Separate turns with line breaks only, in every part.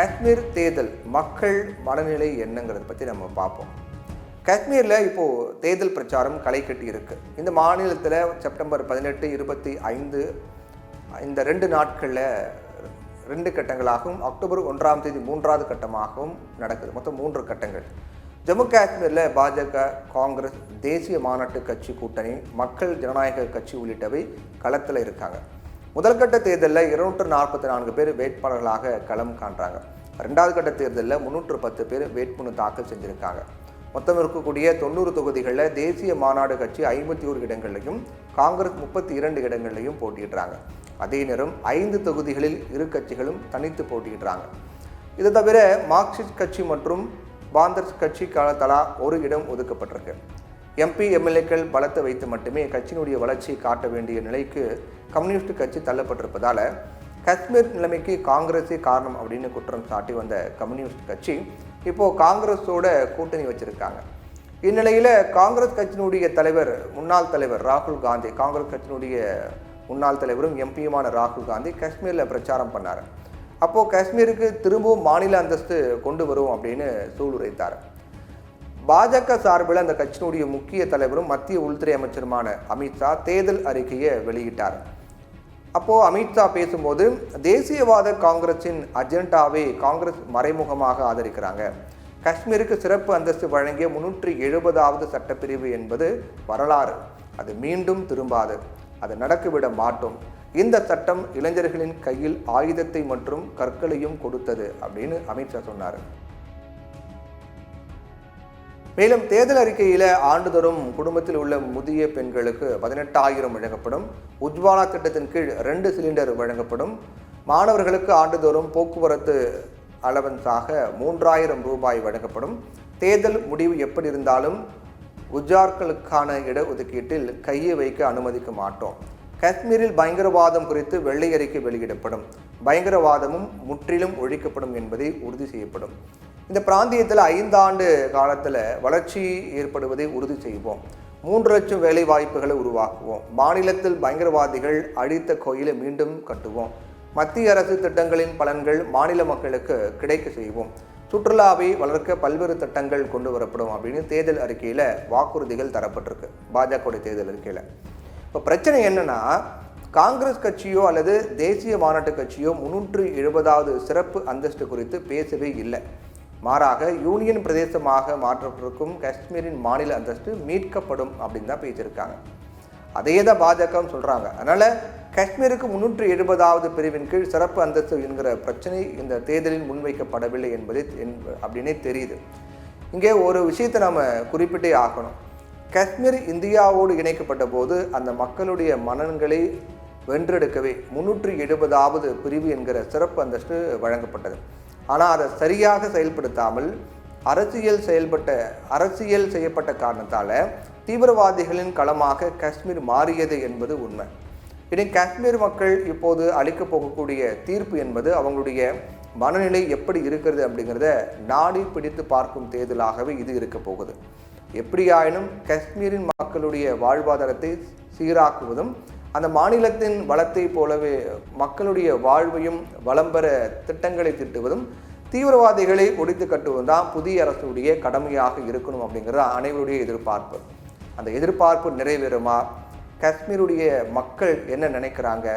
காஷ்மீர் தேர்தல் மக்கள் மனநிலை என்னங்கிறத பற்றி நம்ம பார்ப்போம். காஷ்மீரில் இப்போது தேர்தல் பிரச்சாரம் களை கட்டி இருக்கு. இந்த மாநிலத்தில் செப்டம்பர் 18, 25 இந்த 2 நாட்களில் 2 கட்டங்களாகவும் அக்டோபர் 1ஆம் தேதி 3வது கட்டமாகவும் நடக்குது. மொத்தம் 3 கட்டங்கள். ஜம்மு காஷ்மீரில் பாஜக, காங்கிரஸ், தேசிய மாநாட்டு கட்சி கூட்டணி, மக்கள் ஜனநாயக கட்சி உள்ளிட்டவை களத்தில் இருக்காங்க. முதல் கட்ட தேர்தலில் 244 பேர் வேட்பாளர்களாக களம் காண்றாங்க. 2வது கட்ட தேர்தலில் 310 பேர் வேட்புமனு தாக்கல் செஞ்சுருக்காங்க. மொத்தம் இருக்கக்கூடிய 90 தொகுதிகளில் தேசிய மாநாடு கட்சி 51 இடங்களையும், காங்கிரஸ் 32 இடங்களையும் போட்டியிடுறாங்க. அதே நேரம் 5 தொகுதிகளில் இரு கட்சிகளும் தனித்து போட்டியிடுறாங்க. இது தவிர மார்க்சிஸ்ட் கட்சி மற்றும் பாந்தர்ஸ் கட்சி தலா 1 இடம் ஒதுக்கப்பட்டிருக்கு. எம்பி, எம்எல்ஏக்கள் பலத்தை வைத்து மட்டுமே கட்சியினுடைய வளர்ச்சியை காட்ட வேண்டிய நிலைக்கு கம்யூனிஸ்ட் கட்சி தள்ளப்பட்டிருப்பதால் காஷ்மீர் நிலைமைக்கு காங்கிரஸே காரணம் அப்படின்னு குற்றம் சாட்டி வந்த கம்யூனிஸ்ட் கட்சி இப்போது காங்கிரஸோட கூட்டணி வச்சுருக்காங்க. இந்நிலையில் காங்கிரஸ் கட்சியினுடைய முன்னாள் தலைவர் ராகுல் காந்தி, காங்கிரஸ் கட்சியினுடைய முன்னாள் தலைவரும் எம்பியுமான ராகுல் காந்தி காஷ்மீரில் பிரச்சாரம் பண்ணார். அப்போது காஷ்மீருக்கு திரும்பவும் மாநில அந்தஸ்து கொண்டு வரும் அப்படின்னு சூளுரைத்தார். பாஜக சார்பில் அந்த கட்சியினுடைய முக்கிய தலைவரும் மத்திய உள்துறை அமைச்சருமான அமித்ஷா தேர்தல் அறிக்கையை வெளியிட்டார். அப்போது அமித்ஷா பேசும்போது தேசியவாத காங்கிரஸின் அஜெண்டாவை காங்கிரஸ் மறைமுகமாக ஆதரிக்கிறாங்க. காஷ்மீருக்கு சிறப்பு அந்தஸ்து வழங்கிய 370வது சட்டப்பிரிவு என்பது வரலாறு, அது மீண்டும் திரும்பாது, அதை நடக்கவிட மாட்டோம். இந்த சட்டம் இளைஞர்களின் கையில் ஆயுதத்தை மற்றும் கற்களையும் கொடுத்தது அப்படின்னு அமித்ஷா சொன்னார். மேலும் தேர்தல் அறிக்கையில் ஆண்டுதோறும் குடும்பத்தில் உள்ள முதிய பெண்களுக்கு 18,000 வழங்கப்படும், உஜ்வாலா திட்டத்தின் கீழ் 2 சிலிண்டர் வழங்கப்படும், மாணவர்களுக்கு ஆண்டுதோறும் போக்குவரத்து அலவன்ஸாக 3,000 ரூபாய் வழங்கப்படும், தேர்தல் முடிவு எப்படி இருந்தாலும் குஜார்களுக்கான இடஒதுக்கீட்டில் கையை வைக்க அனுமதிக்க மாட்டோம், காஷ்மீரில் பயங்கரவாதம் குறித்து வெள்ளை அறிக்கை வெளியிடப்படும், பயங்கரவாதமும் முற்றிலும் ஒழிக்கப்படும் என்பதை உறுதி செய்யப்படும், இந்த பிராந்தியத்தில் 5 ஆண்டு காலத்தில் வளர்ச்சி ஏற்படுவதை உறுதி செய்வோம், 3 லட்சம் வேலை வாய்ப்புகளை உருவாக்குவோம், மாநிலத்தில் பயங்கரவாதிகள் அழித்த கோயிலை மீண்டும் கட்டுவோம், மத்திய அரசு திட்டங்களின் பலன்கள் மாநில மக்களுக்கு கிடைக்க செய்வோம், சுற்றுலாவை வளர்க்க பல்வேறு திட்டங்கள் கொண்டு வரப்படும் அப்படின்னு தேர்தல் அறிக்கையில் வாக்குறுதிகள் தரப்பட்டிருக்கு. பாஜக தேர்தல் அறிக்கையில் இப்போ பிரச்சனை என்னன்னா, காங்கிரஸ் கட்சியோ அல்லது தேசிய மாநாட்டு கட்சியோ 370வது சிறப்பு அந்தஸ்து குறித்து பேசவே இல்லை. மாறாக யூனியன் பிரதேசமாக மாற்றப்பட்டிருக்கும் காஷ்மீரின் மாநில அந்தஸ்து மீட்கப்படும் அப்படின்னு தான் பேசியிருக்காங்க. அதே தான் பாஜகவும் சொல்கிறாங்க. அதனால் காஷ்மீருக்கு 370வது பிரிவின் கீழ் சிறப்பு அந்தஸ்து என்கிற பிரச்சனை இந்த தேர்தலில் முன்வைக்கப்படவில்லை என்பது அப்படின்னே தெரியுது. இங்கே ஒரு விஷயத்தை நம்ம குறிப்பிட்டே ஆகணும். காஷ்மீர் இந்தியாவோடு இணைக்கப்பட்ட போது அந்த மக்களுடைய மனங்களை வென்றெடுக்கவே 370வது பிரிவு என்கிற சிறப்பு அந்தஸ்து வழங்கப்பட்டது. ஆனால் அதை சரியாக செயல்படுத்தாமல் அரசியல் செய்யப்பட்ட காரணத்தால் தீவிரவாதிகளின் களமாக காஷ்மீர் மாறியது என்பது உண்மை. இனி காஷ்மீர் மக்கள் இப்போது அளிக்கப் போகக்கூடிய தீர்ப்பு என்பது அவங்களுடைய மனநிலை எப்படி இருக்கிறது அப்படிங்கிறத நாடி பிடித்து பார்க்கும் தேர்தலாகவே இது இருக்க போகுது. எப்படியாயினும் காஷ்மீரின் மக்களுடைய வாழ்வாதாரத்தை சீராக்குவதும் அந்த மாநிலத்தின் வளத்தை போலவே மக்களுடைய வாழ்வையும் வளம் பெற திட்டங்களை திட்டுவதும் தீவிரவாதிகளை ஒழித்து கட்டுவதும் தான் புதிய அரசுடைய கடமையாக இருக்கணும் அப்படிங்கிறது அனைவருடைய எதிர்பார்ப்பு. அந்த எதிர்பார்ப்பு நிறைவேறுமா? காஷ்மீருடைய மக்கள் என்ன நினைக்கிறாங்க?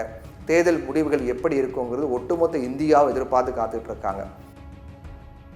தேர்தல் முடிவுகள் எப்படி இருக்குங்கிறது ஒட்டுமொத்த இந்தியாவை எதிர்பார்த்து காத்துட்டு இருக்காங்க.